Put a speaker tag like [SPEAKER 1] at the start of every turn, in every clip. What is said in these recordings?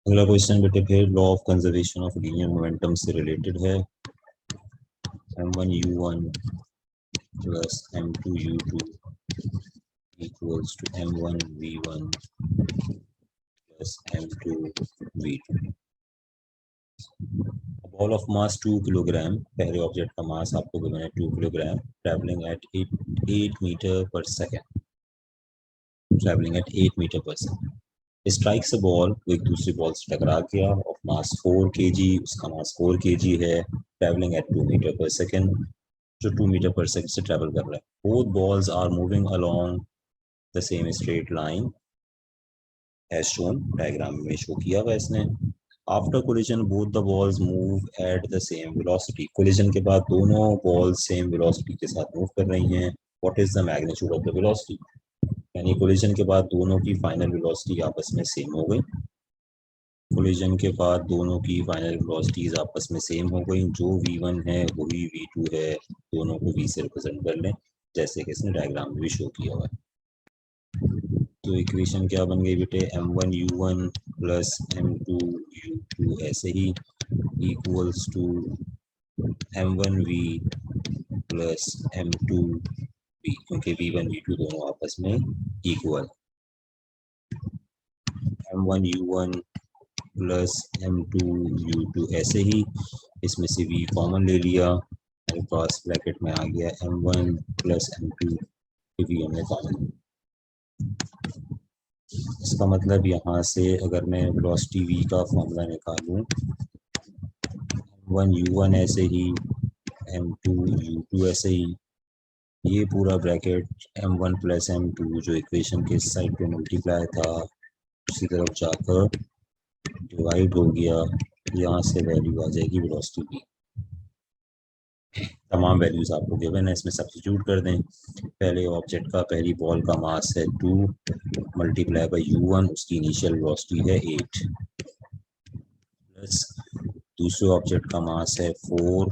[SPEAKER 1] अगला क्वेश्चन बेटे फिर law of conservation of linear momentum से रिलेटेड है। m1u1 plus m2u2 equals to m1v1 plus m2v2। Ball of mass 2 kilogram, पहले object का मास आपको गिवन है 2 किलोग्राम, ट्रैवलिंग एट 8 मीटर पर सेकेंड, ट्रैवलिंग एट 8 मीटर पर सेकेंड स्ट्राइक्स अ बॉल, वो एक दूसरी बॉल से टकरा गया, ऑफ मास 4 kg, उसका मास 4 kg है, ट्रैवलिंग एट 2 मीटर पर सेकेंड, जो 2 मीटर पर सेकेंड से ट्रैवल कर रहा है। Both balls are moving along the same straight line as shown, diagram में शो किया हुआ इसने। After collision both the balls move at the same velocity, collision के बाद दोनों बॉल्स सेम वेलोसिटी के साथ मूव कर रही हैं। What is the magnitude of the velocity, यानी कोलिजन के बाद दोनों की फाइनल वेलोसिटी आपस में सेम हो गई। कोलिजन के बाद दोनों की फाइनल वेलोसिटीज आपस में सेम हो गई, जो v1 है वही v2 है, दोनों को v से रिप्रेजेंट कर लें जैसे कि इसने डायग्राम में भी शो किया हुआ है। तो इक्वेशन क्या बन गई बेटे, m1u1 प्लस m2u2 ऐसे ही equals to m1v plus m2v, क्योंकि v1 v2 दोनों आपस में इक्वल, m1u1 प्लस m2u2 ऐसे ही, इसमें से v कॉमन ले लिया, मेरे पास ब्रैकेट में आ गया m1 प्लस m2, v हमने कॉमन। इसका मतलब यहाँ से अगर मैं वेलोसिटी v का फॉर्मूला निकालूं, m1u1 ऐसे ही, m2u2 ऐसे ही, ये पूरा ब्रैकेट m1 प्लस m2 जो इक्वेशन के इस साइड पे मल्टीप्लाई था उसी तरफ जाकर डिवाइड हो गया, यहाँ से वैल्यू आ जाएगी वेलोसिटी की। तमाम वैल्यूज आपको गिवन है, इसमें सब्स्टिट्यूट कर दें। पहले ऑब्जेक्ट का, पहली बॉल का मास है 2 मल्टीप्लाई बाई u1, उसकी इनिशियल वेलोसिटी है 8, प्लस दूसरे ऑब्जेक्ट का मास है 4,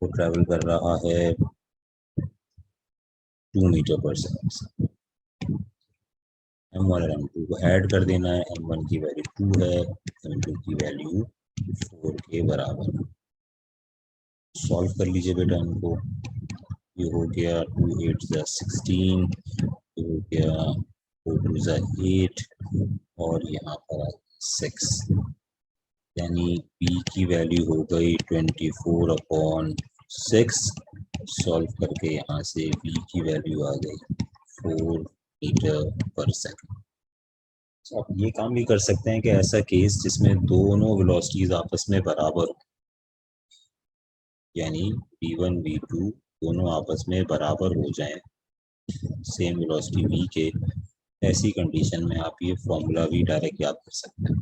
[SPEAKER 1] वो ट्रैवल कर रहा है 2 मीटर पर सेकेंड। m1 और m2 को ऐड कर देना है, m1 की वैल्यू 2 है, m2 की वैल्यू 4 के बराबर। सॉल्व कर लीजिए बेटा इनको, ये हो गया 2 8 16, ये हो गया 4 2 8 और यहाँ पर 6, यानी p की वैल्यू हो गई 24/6। सॉल्व करके यहाँ से v की वैल्यू आ गई 4 मीटर पर सेकेंड। तो आप ये काम भी कर सकते हैं कि ऐसा केस जिसमें दोनों वेलोसिटीज आपस में बराबर हो, यानी v1 v2 दोनों आपस में बराबर हो जाएं, सेम वेलोसिटी v के, ऐसी कंडीशन में आप ये फॉर्मूला भी डायरेक्ट याद कर सकते हैं।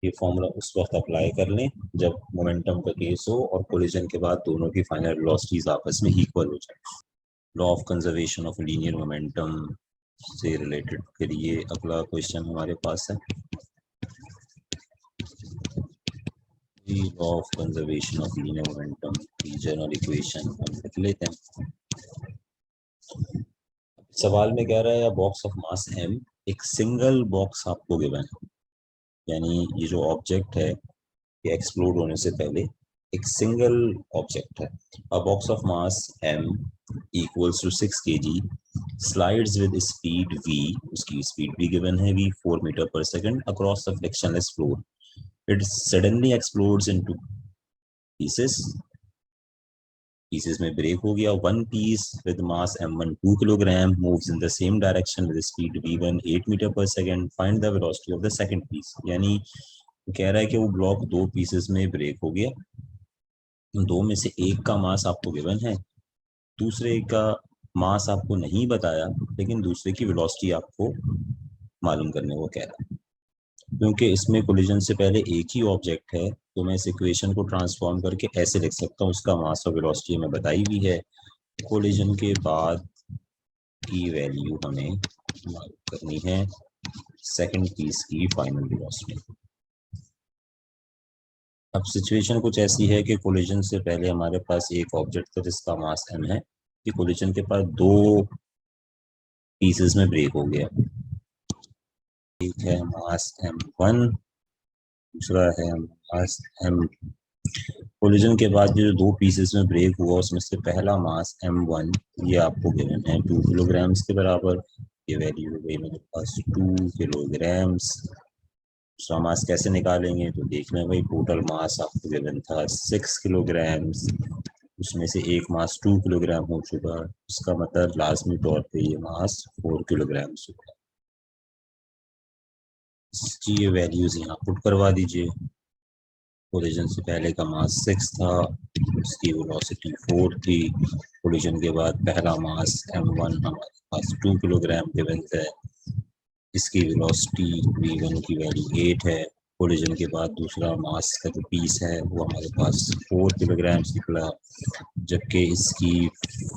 [SPEAKER 1] ये फॉर्मूला उस वक्त अप्लाई कर लें जब मोमेंटम का केस हो और कोलिजन के बाद दोनों की फाइनल वेलोसिटीज आपस में इक्वल हो जाए। Law of conservation of linear momentum से रिलेटेड फिर ये अगला क्वेश्चन हमारे पास है। Law of conservation of linear momentum की जनरल इक्वेशन हम लिख लेते हैं। सवाल में कह रहा है बॉक्स ऑफ मास m, एक सिंगल बॉक्स आपको गिवन है, यानी ये जो ऑब्जेक्ट है ये एक्सप्लोड होने से पहले एक सिंगल ऑब्जेक्ट है। A box of mass m equals to 6 kg slides with speed v, उसकी स्पीड भी गिवन है v 4 मीटर पर second across the frictionless floor. It suddenly explodes into pieces, pieces में ब्रेक हो गया। One piece with mass m1 2 kilogram moves in the same direction with speed v1 8 metre पर second, find the velocity of the second piece. यानी कह रहा है कि वो ब्लॉक दो पीसेस में ब्रेक हो गया, दो में से एक का मास आपको गिवन है, दूसरे का मास आपको नहीं बताया, लेकिन दूसरे की वेलोसिटी आपको मालूम करने को कह रहा है। क्योंकि इसमें कोलिजन से पहले एक ही ऑब्जेक्ट है तो मैं इस इक्वेशन को ट्रांसफॉर्म करके ऐसे लिख सकता हूँ, उसका मास और वेलोसिटी हमें बताई हुई है, कोलिजन के बाद की वैल्यू हमें मालूम करनी है सेकंड पीस की फाइनल वेलोसिटी। अब सिचुएशन कुछ ऐसी है कि कोलिजन से पहले हमारे पास एक ऑब्जेक्ट था जिसका मास m है, कि कोलिजन के पास दो पीसेस में ब्रेक हो गया। एक है मास m1, दूसरा है मास m। कोलिजन के बाद जो दो पीसेस में ब्रेक हुआ उसमें से पहला मास m1 ये आपको गिवन है 2 किलोग्राम्स के बराबर। ये वैल्यू हो गई मेरे पास 2 किलोग्राम्स। दूसरा मास कैसे निकालेंगे तो देख लें भाई, टोटल मास आपको गिवन था 6 किलोग्राम्स, उसमें से एक मास 2 किलोग्राम हो चुका, इसका मतलब लाजमी तौर पे ये मास 4 किलोग्राम्स होगा। इसकी ये वैल्यूज यहाँ पुट करवा दीजिए। कोलिजन से पहले का मास 6 था, उसकी वेलोसिटी 4 थी। कोलिजन के बाद पहला मास m1 हमारे पास 2 किलोग्राम गिवन है, इसकी वेलोसिटी v1 की वैल्यू 8 है। कोलिजन के बाद दूसरा मास का जो पीस है वो हमारे पास 4 किलोग्राम निकला, जबकि इसकी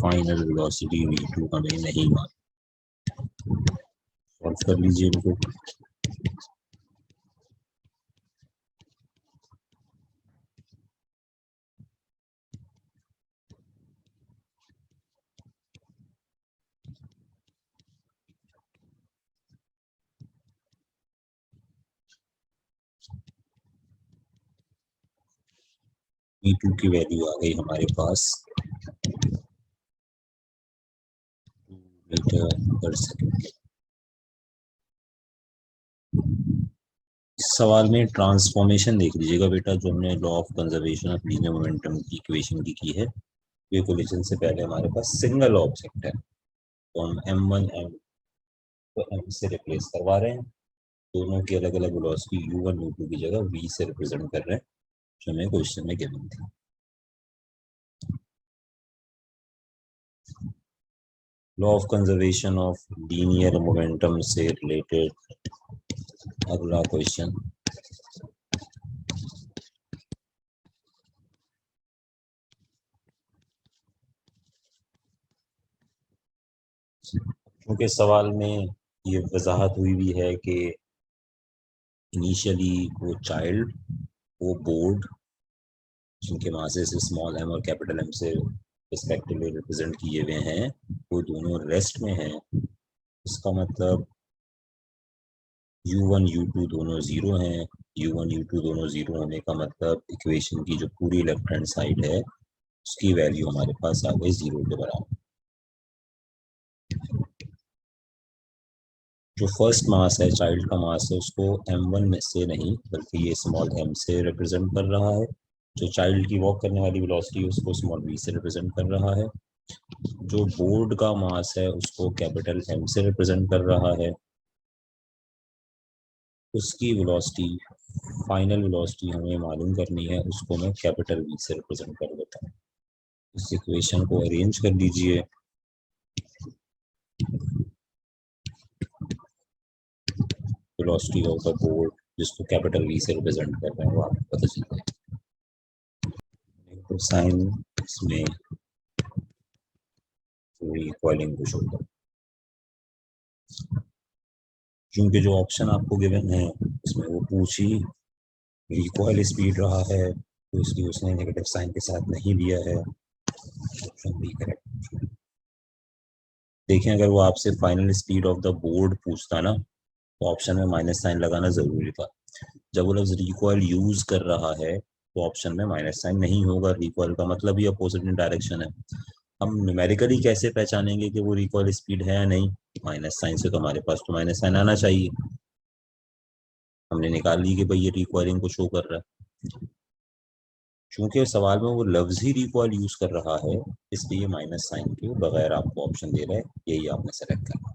[SPEAKER 1] फाइनल वेलोसिटी v2 हमें नहीं मालूम। सॉल्व कर लीजिए इनको। v2 की वैल्यू आ गई हमारे पास 2 मीटर पर सेकेंड। इस सवाल में ट्रांसफॉर्मेशन देख लीजिएगा बेटा, जो हमने law of conservation of linear momentum की इक्वेशन की है। ये कोलिजन से पहले हमारे पास सिंगल ऑब्जेक्ट है, तो हम m1 m को m से रिप्लेस करवा रहे हैं। दोनों की अलग अलग वेलोसिटी u1 u2 की जगह v से रिप्रेजेंट कर रहे हैं, जो हमें क्वेश्चन में गिवन थी। Law of conservation of linear momentum से रिलेटेड अगला क्वेश्चन। क्योंकि सवाल में ये वजाहत हुई भी है कि इनिशियली वो चाइल्ड, वो बोर्ड जिनके मासेस स्मॉल m और कैपिटल M से रिस्पेक्टिवली रिप्रेजेंट किए हुए हैं, वो दोनों रेस्ट में हैं। इसका मतलब u1 u2 दोनों जीरो हैं। u1 u2 दोनों जीरो होने का मतलब इक्वेशन की जो पूरी लेफ्ट हैंड साइड है उसकी वैल्यू हमारे पास आ गई जीरो के बराबर। जो फर्स्ट मास है, चाइल्ड का मास है, उसको m1 में से नहीं बल्कि ये स्मॉल m से रिप्रेजेंट कर रहा है। जो चाइल्ड की वॉक करने वाली वेलोसिटी है उसको स्मॉल v से रिप्रेजेंट कर रहा है। जो बोर्ड का मास है उसको कैपिटल M से रिप्रेजेंट कर रहा है। उसकी वेलोसिटी, फाइनल वेलोसिटी हमें मालूम करनी है, उसको मैं कैपिटल V से रिप्रेजेंट कर देता हूँ। इस इक्वेशन को अरेंज कर लीजिए। वेलोसिटी ऑफ द बोर्ड जिसको कैपिटल V से रिप्रेजेंट कर रहे हैं वो आपको पता चल जाएगा। तो साइन इसमें पूरी कॉइलिंग को शो कर, क्योंकि जो ऑप्शन आपको गिवन है उसमें वो पूछी रिकॉइल स्पीड रहा है, तो इसलिए उसने नेगेटिव साइन के साथ नहीं दिया है। Option B correct. देखें, अगर वो आपसे final speed of the board पूछता ना तो ऑप्शन में माइनस साइन लगाना जरूरी था। जब वो लफ्ज रिकॉइल यूज कर रहा है तो ऑप्शन में माइनस साइन नहीं होगा। रिकॉइल का मतलब ही अपोजिट डायरेक्शन है। हम न्यूमेरिकली कैसे पहचानेंगे कि वो रिकॉइल स्पीड है या नहीं? माइनस साइन से तो हमारे पास तो माइनस साइन आना चाहिए। हमने निकाल ली कि भाई ये रिकॉइलिंग को शो कर रहा है। चूंकि सवाल में वो लफ्ज ही रिकॉइल यूज कर रहा है, इसलिए माइनस साइन के बगैर आपको ऑप्शन दे रहा है, यही आपने सेलेक्ट करना।